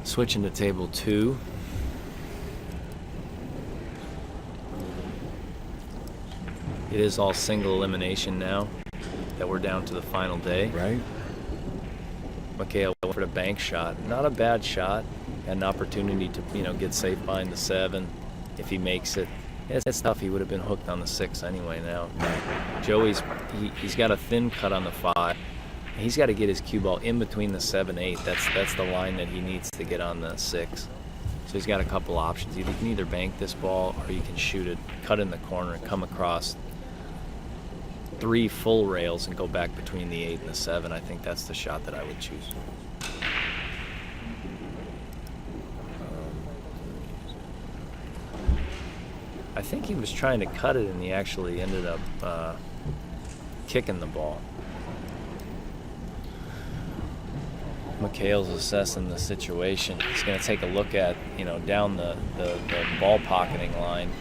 Switching to table 2. It is all single elimination now that we're down to the final day. Right. Mahkeal went for the bank shot. Not a bad shot. Had an opportunity to, get safe behind the 7 if he makes it. It's tough. He would have been hooked on the 6 anyway now. Joey's he's got a thin cut on the 5. He's got to get his cue ball in between the 7-8. That's the line that he needs to get on the 6. So he's got a couple options. You can either bank this ball or you can shoot it, cut in the corner, and come across 3 full rails and go back between the 8 and the 7. I think that's the shot that I would choose. I think he was trying to cut it and he actually ended up kicking the ball. Mahkeal's assessing the situation. He's going to take a look at, down the ball pocketing line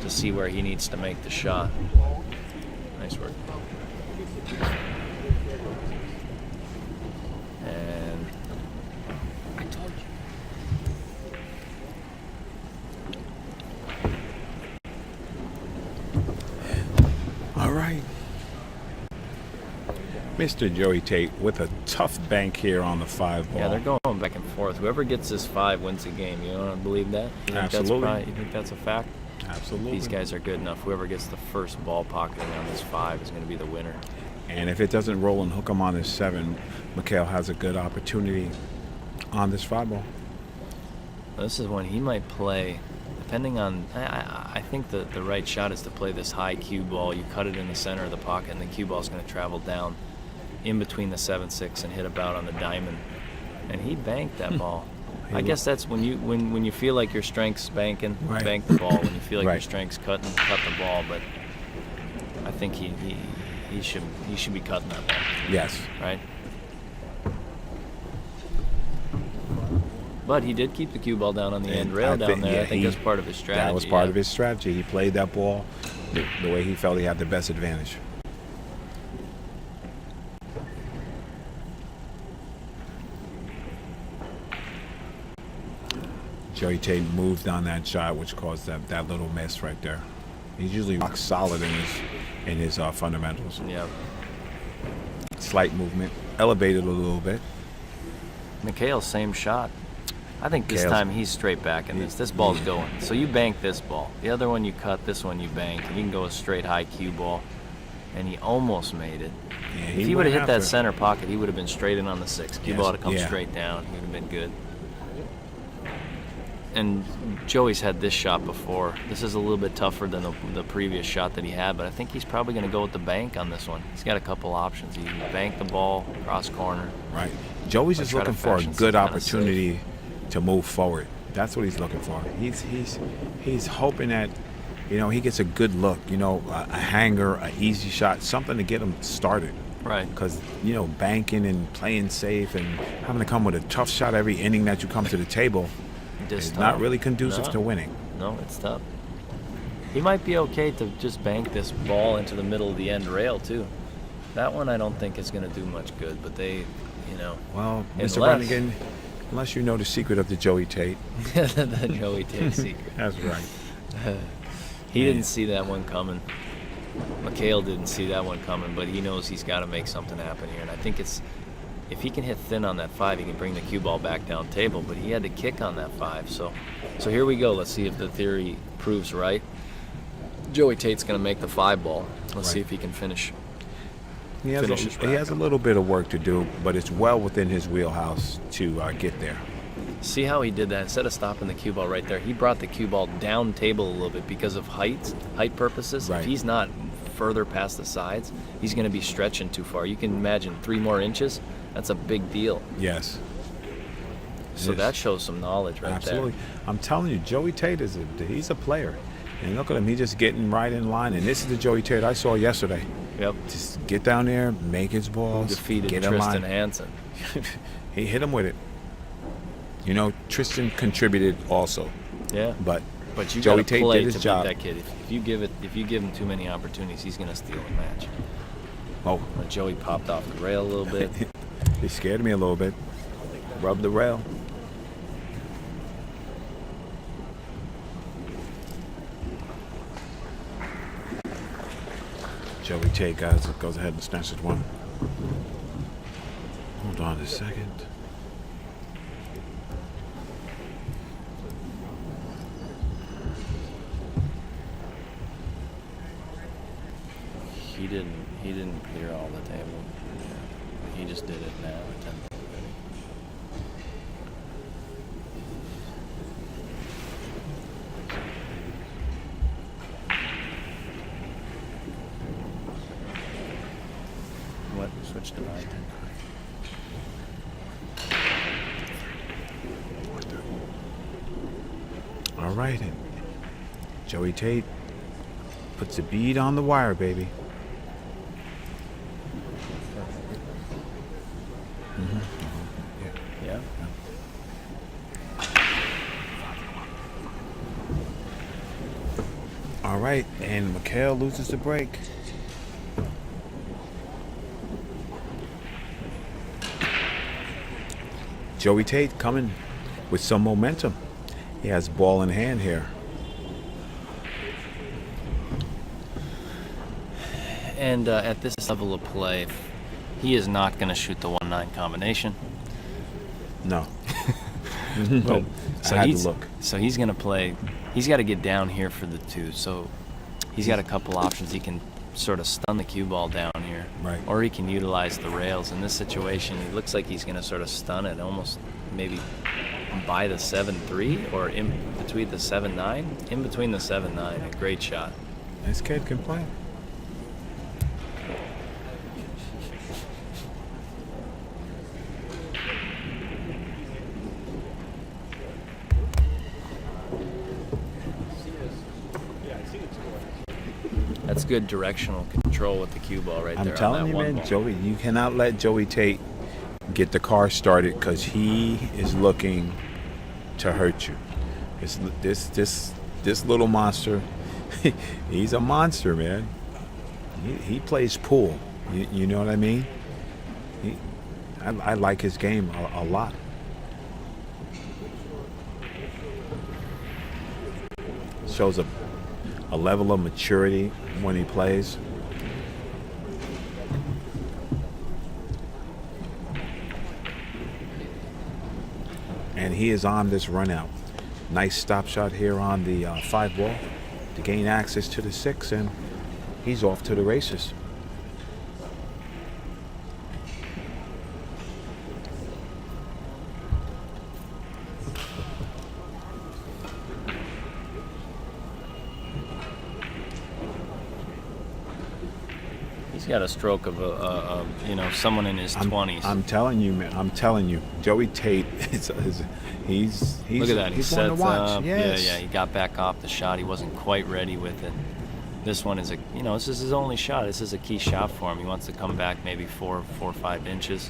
to see where he needs to make the shot. Nice work. And I told you. All right. Mr. Joey Tate with a tough bank here on the 5 ball. Yeah, they're going back and forth. Whoever gets this 5 wins the game. You don't believe that? Absolutely. You think that's a fact? Absolutely. These guys are good enough. Whoever gets the first ball pocketing on this 5 is going to be the winner. And if it doesn't roll and hook him on this 7, Mahkeal has a good opportunity on this 5 ball. This is when he might play, depending on, I think the right shot is to play this high cue ball. You cut it in the center of the pocket, and the cue ball is going to travel down in between the 7-6 and hit about on the diamond. And he banked that ball. I guess that's when you feel like your strength's banking, right. Bank the ball. When you feel like right. your strength's cut the ball. But I think he should be cutting that ball. Yes. Right. But he did keep the cue ball down on the end rail down there. I think that's part of his strategy. That was part of his strategy. He played that ball the way he felt he had the best advantage. Joey Tate moved on that shot, which caused that little miss right there. He's usually rock solid in his fundamentals. Yeah. Slight movement, elevated a little bit. Mahkeal, same shot. I think this time he's straight back in this. This ball's going. So you bank this ball. The other one you cut, this one you bank. And you can go a straight high cue ball. And he almost made it. Yeah, if he would have hit that center pocket, he would have been straight in on the 6. Cue ball would have come straight down. He would have been good. And Joey's had this shot before. This is a little bit tougher than the previous shot that he had, but I think he's probably going to go with the bank on this one. He's got a couple options. He can bank the ball, cross corner. Right. Joey's just looking for a good opportunity to move forward. That's what he's looking for. He's hoping that, he gets a good look, a hanger, an easy shot, something to get him started. Right. Because, banking and playing safe and having to come with a tough shot every inning that you come to the table, it's not really conducive to winning. No, it's tough. He might be okay to just bank this ball into the middle of the end rail, too. That one I don't think is going to do much good, but they, Well, Mr. Brannigan, unless you know the secret of the Joey Tate. The Joey Tate secret. That's right. He didn't see that one coming. Mahkeal didn't see that one coming, but he knows he's got to make something happen here. And I think if he can hit thin on that 5, he can bring the cue ball back down table, but he had to kick on that 5. So here we go. Let's see if the theory proves right. Joey Tate's going to make the 5 ball. Let's see if he can finish. He has a little bit of work to do, but it's well within his wheelhouse to get there. See how he did that? Instead of stopping the cue ball right there, he brought the cue ball down table a little bit because of height purposes. Right. If he's not further past the sides, he's going to be stretching too far. You can imagine 3 more inches. That's a big deal. Yes. So that shows some knowledge right there. Absolutely. I'm telling you, Joey Tate he's a player. And look at him, he's just getting right in line. And this is the Joey Tate I saw yesterday. Yep. Just get down there, make his balls. Defeated Tristan Hansen. He hit him with it. Tristan contributed also. Yeah. But you Joey Tate did his job. That kid. If you give him too many opportunities, he's going to steal the match. Oh. But Joey popped off the rail a little bit. He scared me a little bit. Rubbed the rail. Joey Tate goes ahead and snatches one. Hold on a second. He didn't clear all the table. He just did it now at 10. What? Switch to 9. All right, and Joey Tate puts a bead on the wire, baby. Yeah. All right, and Mahkeal loses the break. Joey Tate coming with some momentum. He has ball in hand here. And at this level of play, he is not going to shoot the 1-9 combination. No. Well, I had to look. So he's going to play. He's got to get down here for the 2. So he's got a couple options. He can sort of stun the cue ball down here, Right. or he can utilize the rails. In this situation, it looks like he's going to sort of stun it, almost maybe by the 7-3 or in between the 7-9. In between the 7-9, a great shot. This kid can play. That's good directional control with the cue ball right there. I'm telling you, man, Joey, you cannot let Joey Tate get the car started because he is looking to hurt you. This little monster, he's a monster, man. He plays pool. You know what I mean? I like his game a lot. Shows a level of maturity when he plays. And he is on this run out. Nice stop shot here on the 5 ball to gain access to the 6, and he's off to the races. He's got a stroke of someone in his 20s. I'm telling you, man. I'm telling you, Joey Tate. He's Look at that. He he's sets one to watch. up. Yes. Yeah. He got back off the shot. He wasn't quite ready with it. This one is this is his only shot. This is a key shot for him. He wants to come back maybe 4 or 5 inches.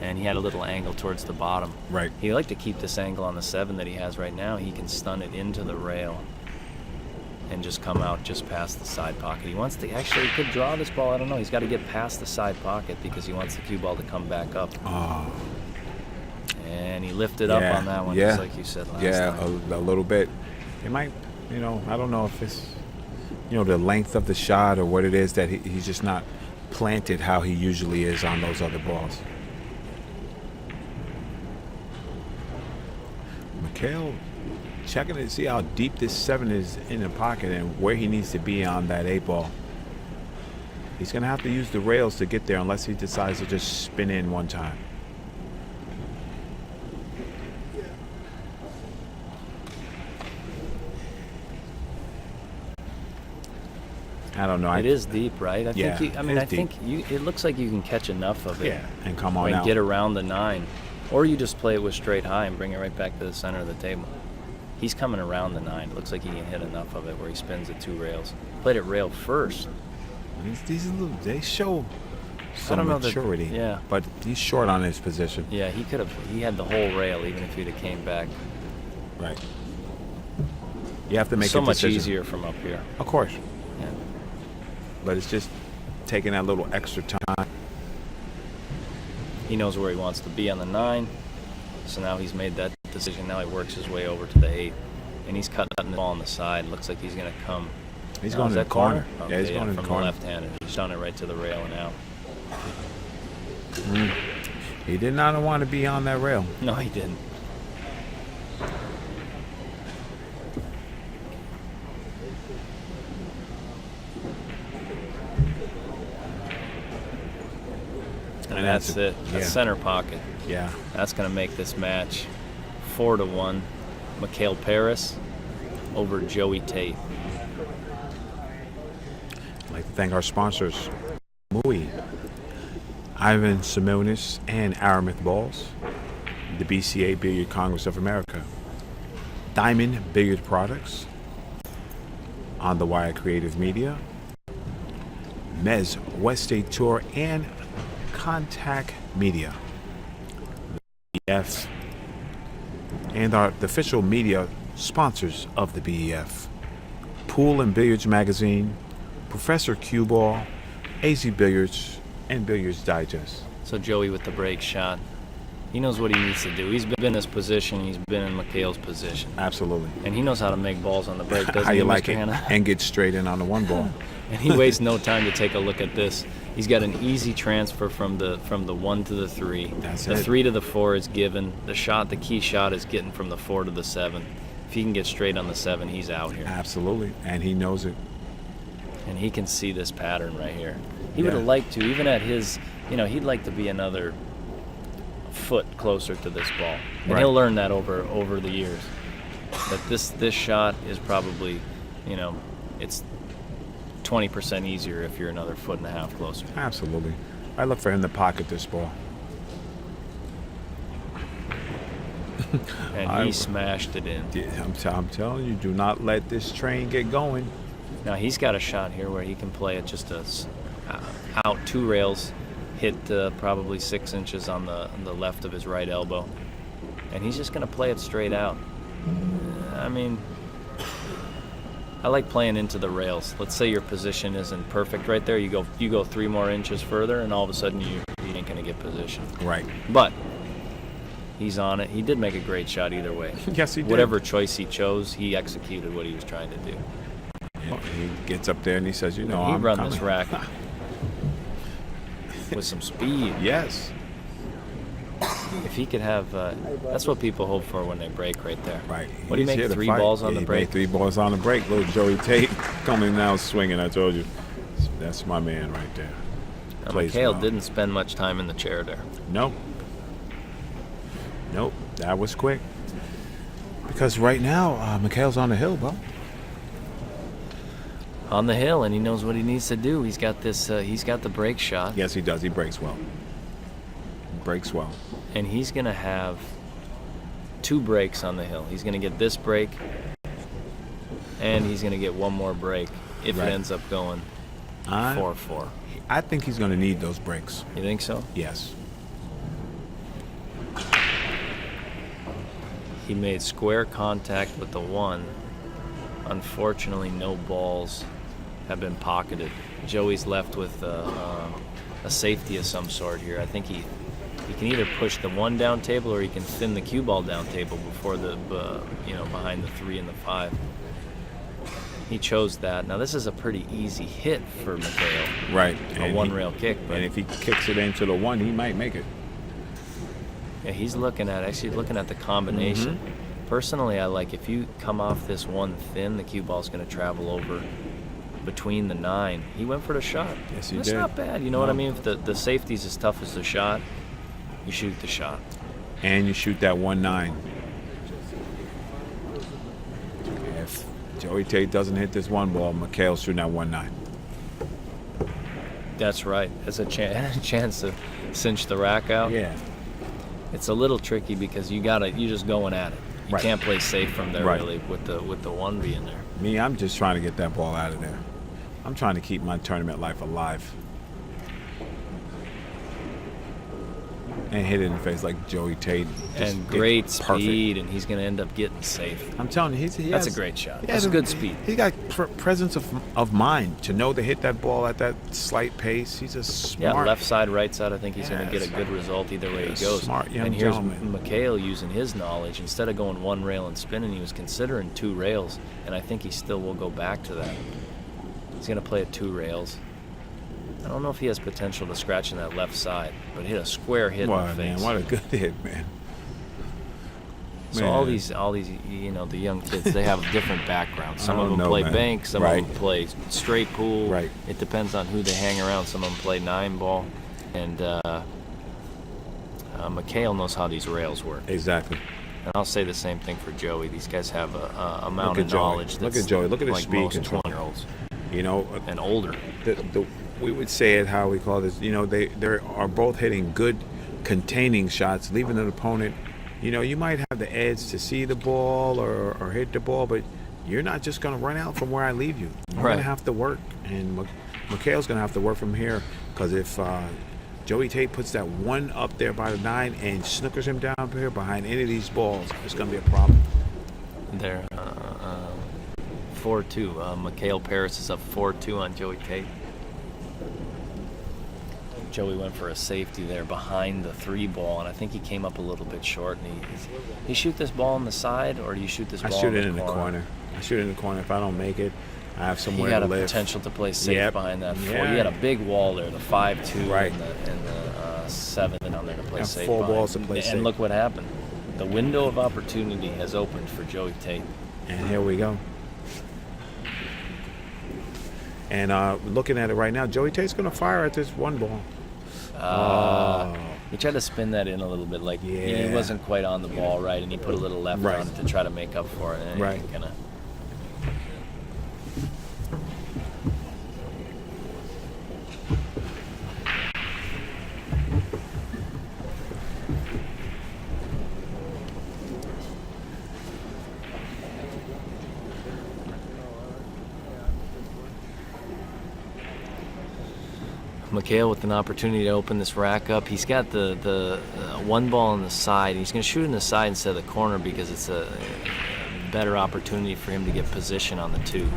And he had a little angle towards the bottom. Right. He'd like to keep this angle on the 7 that he has right now. He can stun it into the rail and just come out just past the side pocket. He wants to he could draw this ball. I don't know. He's got to get past the side pocket because he wants the cue ball to come back up. Oh. And he lifted up on that one, just like you said last time. Yeah, a little bit. It might, I don't know if it's, the length of the shot or what it is that he's just not planted how he usually is on those other balls. Mahkeal checking to see how deep this 7 is in the pocket and where he needs to be on that 8 ball. He's going to have to use the rails to get there unless he decides to just spin in one time. I don't know. It is deep, right? I think deep. it looks like you can catch enough of it. Yeah, and come on out. And get around the 9. Or you just play it with straight high and bring it right back to the center of the table. He's coming around the 9. It looks like he can hit enough of it where he spins the 2 rails. Played it rail first. They show some maturity. Yeah. But he's short on his position. Yeah, he had the whole rail even if he'd have came back. Right. You have to make so a decision. much easier from up here. Of course. Yeah. But it's just taking that little extra time. He knows where he wants to be on the 9. So now he's made that decision. Now he works his way over to the 8. And he's cutting the ball on the side. Looks like he's going to come He's going in the corner. Okay, Yeah, he's going in the from corner. the left-handed. He's done it right to the rail and out. He did not want to be on that rail. No, he didn't. And that's it. That's center pocket. Yeah. That's going to make this match 4-1. Mahkeal Parris over Joey Tate. I'd like to thank our sponsors, Mui, Ivan Simonis, and Aramis Balls, the BCA Billiard Congress of America, Diamond Billiard Products, On the Wire Creative Media, Mez West State Tour, and Contact Media, BEF, and the official media sponsors of the BEF, Pool and Billiards Magazine, Professor Cue Ball, AZ Billiards, and Billiards Digest. So Joey with the break shot. He knows what he needs to do. He's been in this position. He's been in Mahkeal's position. Absolutely. And he knows how to make balls on the break, doesn't he, How you Mr. like it? Hanna? And get straight in on the one ball. And he wastes no time to take a look at this. He's got an easy transfer from the 1 to the 3. That's the it. 3 to the 4 is given. The key shot is getting from the 4 to the 7. If he can get straight on the 7, he's out here. Absolutely. And he knows it. And he can see this pattern right here. He would have liked to, even at his, he'd like to be another foot closer to this ball. And he'll learn that over the years. But this shot is probably, it's 20% easier if you're another 1.5 feet closer. Absolutely. I look for him to pocket this ball. And he smashed it in. I'm telling you, do not let this train get going. Now he's got a shot here where he can play it just out 2 rails, hit probably 6 inches on the left of his right elbow, and he's just going to play it straight out. I mean, I like playing into the rails. Let's say your position isn't perfect right there. You go 3 more inches further, and all of a sudden you ain't going to get position. Right. But he's on it. He did make a great shot either way. Yes, he did. Whatever choice he chose, he executed what he was trying to do. He gets up there and he says, He I'm run coming. this rack with some speed. Yes. If he could have, that's what people hope for when they break right there. Right. What do you He's here make? to 3 fight. balls on Yeah, the he break? made 3 balls on the break. Little Joey Tate coming now swinging. I told you. That's my man right there. Now, Plays Mahkeal well. didn't spend much time in the chair there. Nope. That was quick. Because right now, Mahkeal's on the hill, bro. On the hill, and he knows what he needs to do. He's got this. He's got the break shot. Yes, he does. He breaks well. Breaks well. And he's going to have 2 breaks on the hill. He's going to get this break, and he's going to get 1 more break if it ends up going 4-4. I think he's going to need those breaks. You think so? Yes. He made square contact with the 1. Unfortunately, no balls have been pocketed. Joey's left with a safety of some sort here. I think he can either push the 1 down table or he can thin the cue ball down table before behind the 3 and the 5. He chose that. Now this is a pretty easy hit for Mahkeal. Right. A 1 rail kick. But And if he kicks it into the 1, he might make it. yeah, he's looking at the combination. Personally, I like if you come off this 1 thin, the cue ball's going to travel over between the 9. He went for the shot. Yes, he That's did. not bad. You know what I mean? If the safety's as tough as the shot, you shoot the shot. And you shoot that 1-9. If Joey Tate doesn't hit this 1 ball, Mahkeal's shooting that 1-9. That's right. It's a chance to cinch the rack out. Yeah. It's a little tricky because you're just going at it. You can't play safe from there really with the 1 being there. Me, I'm just trying to get that ball out of there. I'm trying to keep my tournament life alive. And hit it in the face like Joey Tate. Just And great it's perfect. speed, and he's going to end up getting safe. I'm telling you, That's a great shot. That's a good speed. He got presence of mind to know to hit that ball at that slight pace. He's a smart. Yeah, left side, right side. I think he's going to get a good result either way he goes. Smart young and here's gentleman. Mahkeal using his knowledge. Instead of going 1 rail and spinning, he was considering 2 rails, and I think he still will go back to that. He's going to play at 2 rails. I don't know if he has potential to scratch in that left side, but hit a square hit in the face. Man, what a good hit, man. So all these, you know, the young kids, they have different backgrounds. Some of them play bank, some of them play straight pool. Right. It depends on who they hang around. Some of them play 9-ball, and Mahkeal knows how these rails work. Exactly. And I'll say the same thing for Joey. These guys have a amount of knowledge. Look at Joey. Look at his like speed most control. 20-year-olds. You know, and older. We would say it how we call this. You know, they are both hitting good containing shots, leaving an opponent. You know, you might have the edge to see the ball or hit the ball, but you're not just going to run out from where I leave you. You're going to have to work, and Mahkeal's going to have to work from here, because if Joey Tate puts that one up there by the 9 and snookers him down here behind any of these balls, it's going to be a problem. They're 4-2. Mahkeal Parris is up 4-2 on Joey Tate. Joey went for a safety there behind the 3-ball, and I think he came up a little bit short. And he shoot this ball on the side, or do you shoot this ball? I shoot it in the corner. I shoot it in the corner. If I don't make it, I have somewhere to live. He got a potential to play safe behind that 4. He had a big wall there, the 5-2 and the 7 on there to play safe. 4 balls to play safe. And look what happened. The window of opportunity has opened for Joey Tate. And here we go. And looking at it right now, Joey Tate's going to fire at this 1 ball. He tried to spin that in a little bit, like he wasn't quite on the ball right, and he put a little left on it to try to make up for it. And Mahkeal with an opportunity to open this rack up. He's got the 1 ball on the side. He's going to shoot in the side instead of the corner because it's a better opportunity for him to get position on the 2.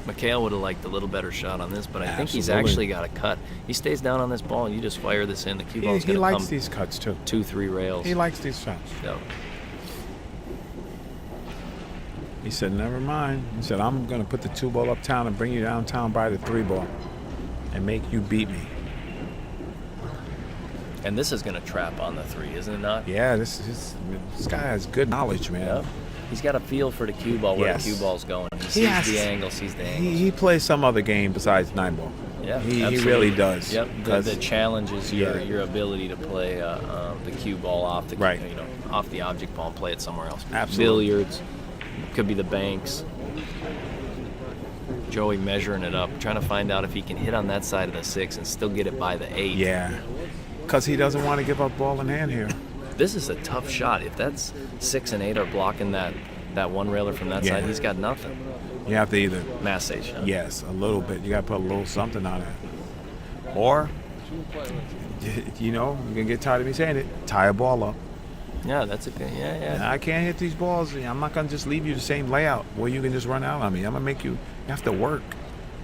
Mahkeal would have liked a little better shot on this, but I think he's actually got a cut. He stays down on this ball, and you just fire this in. The cue ball's going to come. He likes these cuts, too. 2-3 rails. He likes these shots. So. He said, never mind. He said, I'm going to put the 2 ball uptown and bring you downtown by the 3 ball and make you beat me. And this is going to trap on the 3, isn't it not? Yeah, this guy has good knowledge, man. Yep. He's got a feel for the cue ball, where the cue ball's going. He sees the angle, sees the angles. He plays some other game besides 9-ball. Yeah, he really does. Yep, the challenge is your ability to play the cue ball off the off the object ball and play it somewhere else. Absolutely. Billiards, could be the banks. Joey measuring it up, trying to find out if he can hit on that side of the 6 and still get it by the 8. Yeah, because he doesn't want to give up ball in hand here. This is a tough shot. If that's 6 and 8 are blocking that 1 railer from that side, he's got nothing. You have to either massage. Huh? Yes, a little bit. You got to put a little something on it, or you can get tired of me saying it. Tie a ball up. Yeah, that's a good. Yeah. I can't hit these balls. I'm not gonna just leave you the same layout where you can just run out on me. I'm gonna make you. You have to work.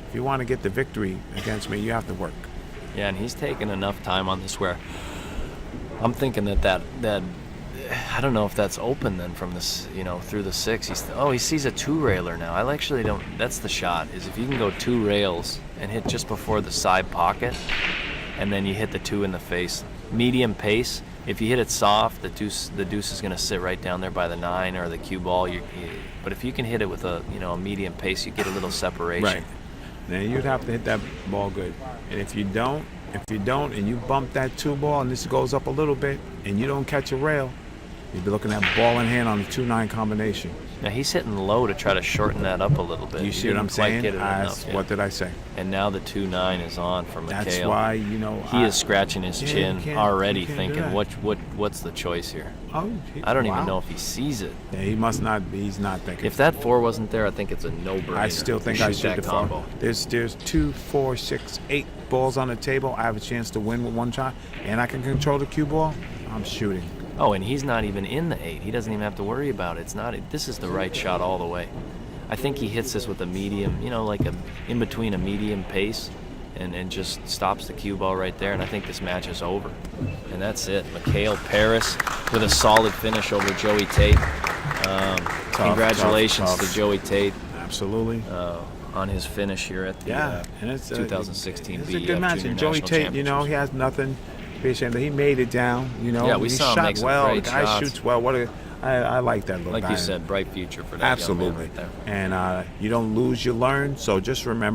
If you want to get the victory against me, you have to work. Yeah, and he's taken enough time on this where I'm thinking that I don't know if that's open then from this, through the 6. He sees a 2 railer now. I actually don't. That's the shot. Is if you can go 2 rails and hit just before the side pocket, and then you hit the 2 in the face. Medium pace. If you hit it soft, the deuce is going to sit right down there by the 9 or the cue ball. But if you can hit it with a medium pace, you get a little separation. Right. Then you'd have to hit that ball good. And if you don't, and you bump that 2 ball and this goes up a little bit, and you don't catch a rail, you'd be looking at ball in hand on the 2-9 combination. Now he's hitting low to try to shorten that up a little bit. You see what I'm saying? What did I say? And now the 2-9 is on for Mahkeal. That's why, he is scratching his chin already, thinking, what's the choice here? I don't even know if he sees it. Yeah, he must not be. He's not thinking. If that 4 wasn't there, I think it's a no-brainer. I still think I should have combo. There's 2, 4, 6, 8 balls on the table. I have a chance to win with 1 shot, and I can control the cue ball. I'm shooting. Oh, and he's not even in the 8. He doesn't even have to worry about it. This is the right shot all the way. I think he hits this with a medium, like in between a medium pace and just stops the cue ball right there. And I think this match is over. And that's it. Mahkeal, Parris with a solid finish over Joey Tate. Congratulations to Joey Tate. Absolutely. On his finish here at the and it's 2016 it's BEF a good match. Junior And Joey National Tate, you know, he has nothing to be ashamed of. He made it down. You know, yeah, we he saw him shot make some well. great The guy shots. shoots well. I like that look. Like you said, bright future for that Absolutely. young man right there. And you don't lose, you learn. So just remember.